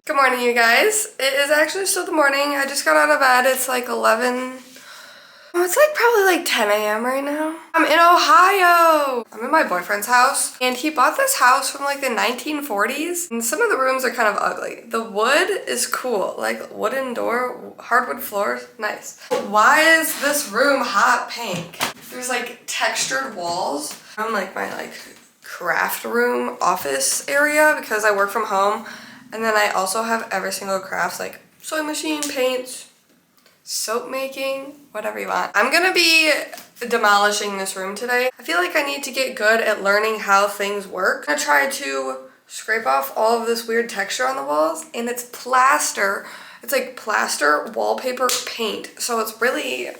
Good morning, you guys. It is actually still the morning. I just got out of bed. It's like 11. Oh, it's like probably like 10 a.m. right now. I'm in Ohio. I'm in my boyfriend's house, and he bought this house from like the 1940s. And some of the rooms are kind of ugly. The wood is cool, like wooden door, hardwood floors, nice. Why is this room hot pink? There's like textured walls. I'm like my craft room office area because I work from home. And then I also have every single crafts like sewing machine, paints, soap making, whatever you want. I'm gonna be demolishing this room today. I feel like I need to get good at learning how things work. I'm gonna try to scrape off all of this weird texture on the walls, and it's plaster. It's like plaster, wallpaper, paint. So it's really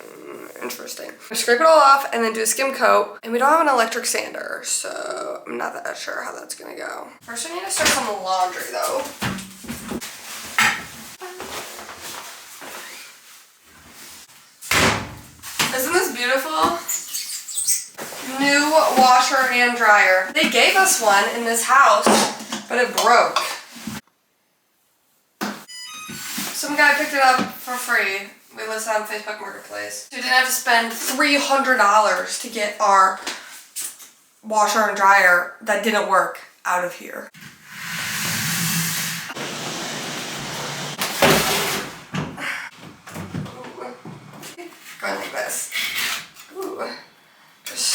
interesting. I scrape it all off and then do a skim coat, and we don't have an electric sander, so I'm not that sure how that's gonna go. First, I need to start some laundry though. Isn't this beautiful? New washer and dryer. They gave us one in this house, but it broke. Some guy picked it up for free. We listed on Facebook Marketplace. We didn't have to spend $300 to get our washer and dryer that didn't work out of here. Ooh. Going like this. Ooh. Just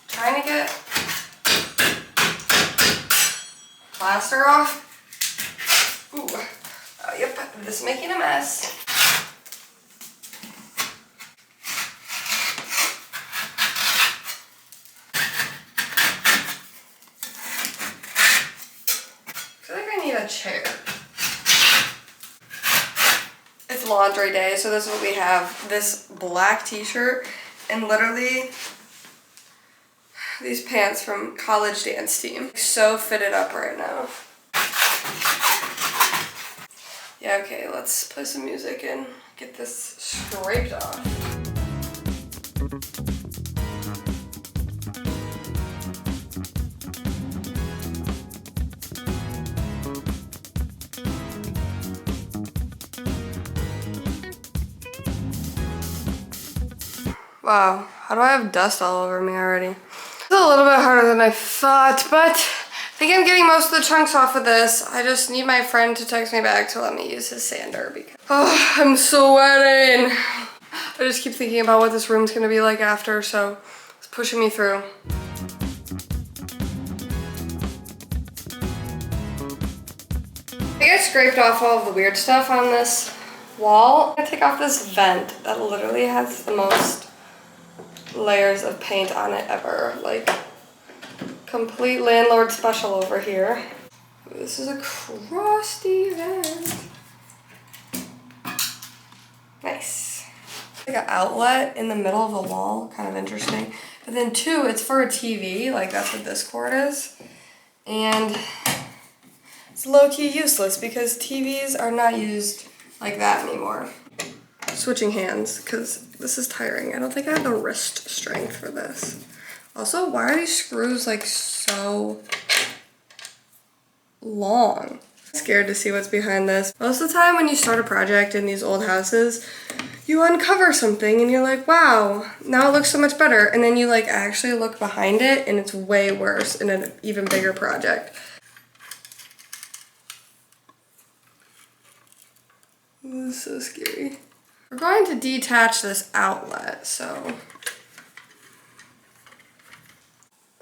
trying to get plaster off. Ooh. Oh, yep. This is making a mess. I feel like I need a chair. It's laundry day, so this is what we have. This black t-shirt and literally these pants from college dance team. So fitted up right now. Yeah, okay, let's play some music and get this scraped off. Wow, how do I have dust all over me already? It's a little bit harder than I thought, but I think I'm getting most of the chunks off of this. I just need my friend to text me back to let me use his sander because I'm sweating. I just keep thinking about what this room's gonna be like after, so it's pushing me through. I think I scraped off all of the weird stuff on this wall. I'm gonna take off this vent that literally has the most layers of paint on it ever. Like, complete landlord special over here. This is a crusty vent. Nice. Like an outlet in the middle of the wall, kind of interesting. But then two, it's for a TV, like that's what this cord is. And it's low-key useless because TVs are not used like that anymore. Switching hands, because this is tiring. I don't think I have the wrist strength for this. Also, why are these screws like so long? I'm scared to see what's behind this. Most of the time when you start a project in these old houses, you uncover something and you're like, wow, now it looks so much better. And then you like actually look behind it and it's way worse in an even bigger project. This is so scary. We're going to detach this outlet, so.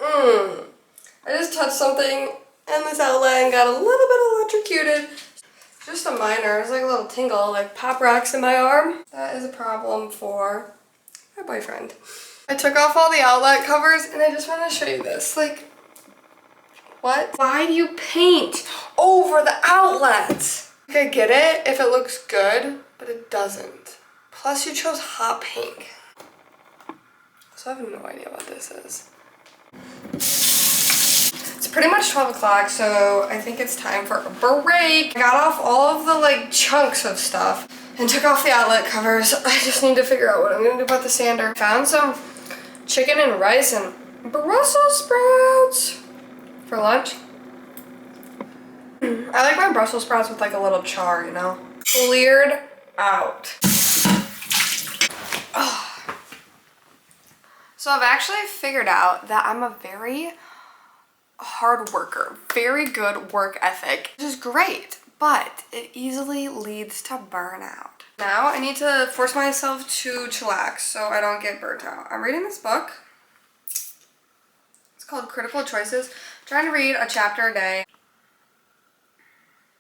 I just touched something in this outlet and got a little bit electrocuted. Just a minor, it's like a little tingle, like pop rocks in my arm. That is a problem for my boyfriend. I took off all the outlet covers and I just want to show you this. Like, what? Why do you paint over the outlets? I get it if it looks good, but it doesn't. Plus you chose hot pink. So I have no idea what this is. It's pretty much 12 o'clock, so I think it's time for a break. I got off all of the like chunks of stuff and took off the outlet covers. I just need to figure out what I'm gonna do about the sander. Found some chicken and rice and Brussels sprouts for lunch. I like my Brussels sprouts with like a little char, you know? Cleared out. Oh. So I've actually figured out that I'm a very hard worker, very good work ethic, which is great, but it easily leads to burnout. Now I need to force myself to chillax so I don't get burnt out. I'm reading this book. It's called Critical Choices. I'm trying to read a chapter a day.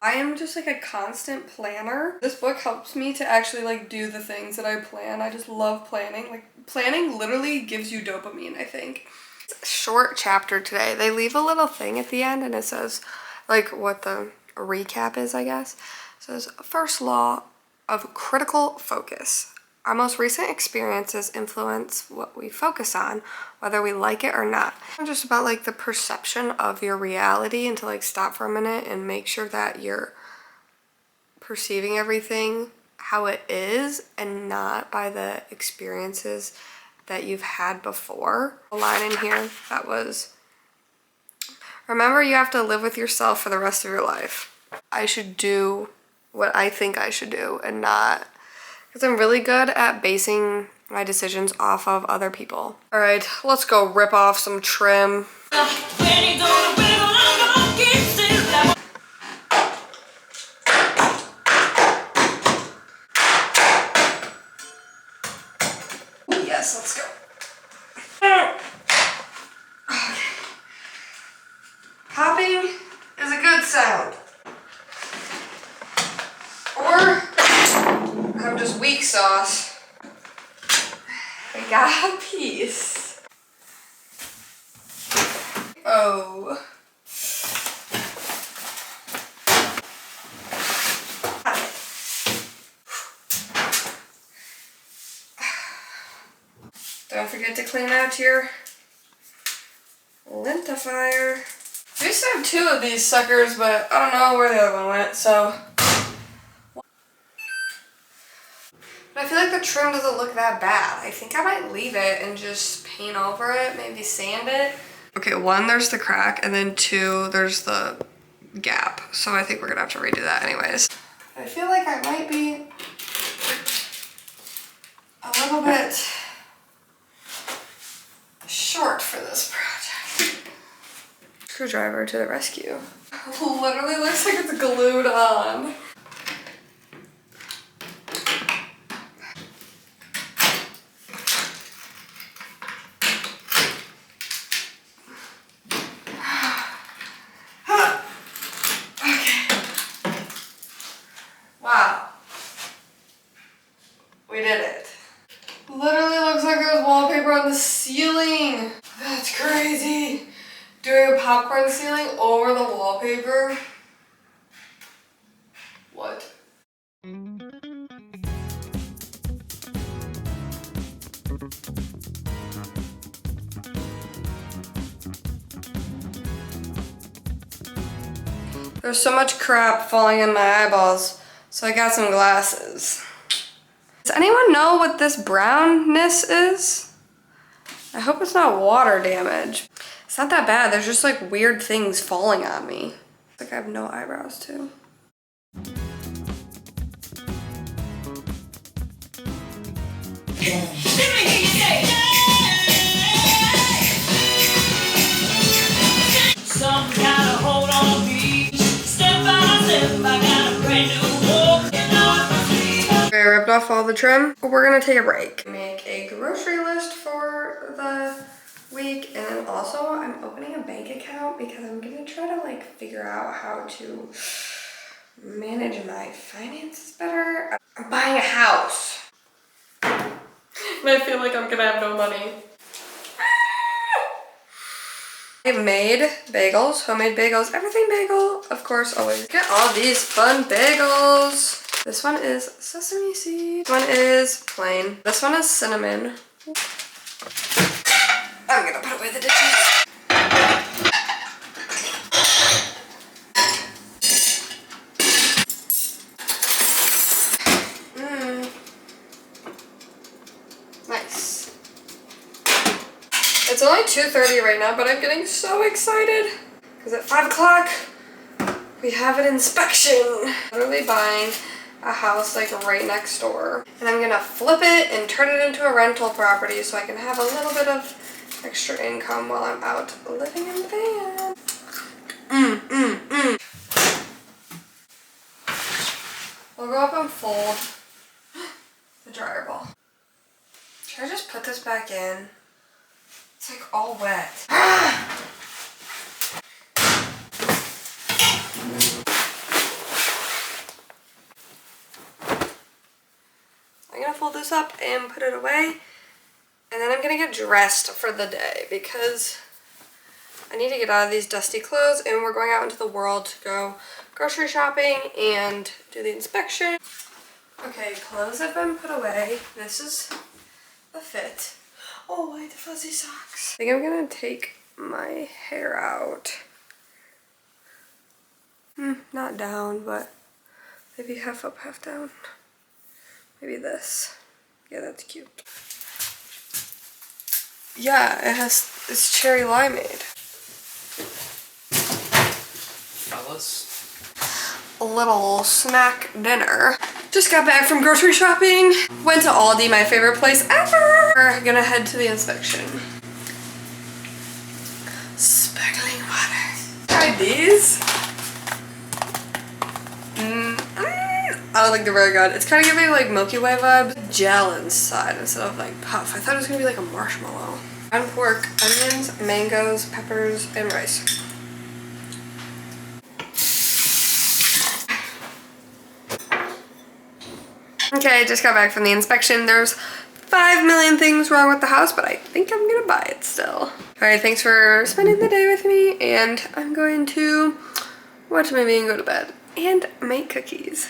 I am just like a constant planner. This book helps me to actually like do the things that I plan. I just love planning. Like planning literally gives you dopamine, I think. It's a short chapter today. They leave a little thing at the end and it says like what the recap is, I guess. It says, first law of critical focus. Our most recent experiences influence what we focus on, whether we like it or not. It's just about like the perception of your reality, and to like stop for a minute and make sure that you're perceiving everything how it is and not by the experiences that you've had before. A line in here that was, remember you have to live with yourself for the rest of your life. I should do what I think I should do and not, because I'm really good at basing my decisions off of other people. All right, let's go rip off some trim. Yes, let's go. Okay. Popping is a good sound. Or I'm just weak sauce. I got a piece. Oh. Don't forget to clean out your lentifier. We used to have 2 of these suckers, but I don't know where the other one went, so. But I feel like the trim doesn't look that bad. I think I might leave it and just paint over it, maybe sand it. Okay, 1, there's the crack, and then 2, there's the gap. So I think we're gonna have to redo that anyways. I feel like I might be a little bit short for this project. Screwdriver to the rescue. Literally looks like it's glued on. Wow. We did it. Literally looks like there's wallpaper on the ceiling. That's crazy. Doing a popcorn ceiling over the wallpaper. What? There's so much crap falling in my eyeballs, so I got some glasses. Does anyone know what this brownness is? I hope it's not water damage. It's not that bad, there's just like weird things falling on me. It's like I have no eyebrows too. Some gotta hold on me. Step by step, I got a brand new walk. Okay, I ripped off all the trim. We're gonna take a break. Make a grocery list for the week, and then also I'm opening a bank account because I'm gonna try to like figure out how to manage my finances better. I'm buying a house. And I feel like I'm gonna have no money. I made bagels, homemade bagels, everything bagel, of course, always. Get all these fun bagels. This one is sesame seed. This one is plain. This one is cinnamon. I'm gonna put away the dishes. Nice. It's only 2:30 right now, but I'm getting so excited because at 5 o'clock we have an inspection. Literally buying a house like right next door. And I'm gonna flip it and turn it into a rental property so I can have a little bit of extra income while I'm out living in the van. We'll go up and fold the dryer ball. Should I just put this back in? It's like all wet. I'm gonna fold this up and put it away, and then I'm gonna get dressed for the day because I need to get out of these dusty clothes, and we're going out into the world to go grocery shopping and do the inspection. Okay, clothes have been put away. This is the fit. Oh, I have the fuzzy socks. I think I'm gonna take my hair out. Not down, but maybe half up, half down. Maybe this. Yeah, that's cute. Yeah, it's cherry limeade. Fellas. A little snack dinner. Just got back from grocery shopping. Went to Aldi, my favorite place ever. We're gonna head to the inspection. Sparkling water. Try these. I don't think they're very good. It's kind of giving like Milky Way vibes. Gel inside instead of like puff. I thought it was gonna be like a marshmallow. Ground pork, onions, mangoes, peppers, and rice. Okay, I just got back from the inspection. There's 5 million things wrong with the house, but I think I'm gonna buy it still. Alright, thanks for spending the day with me, and I'm going to watch a movie and go to bed. And make cookies.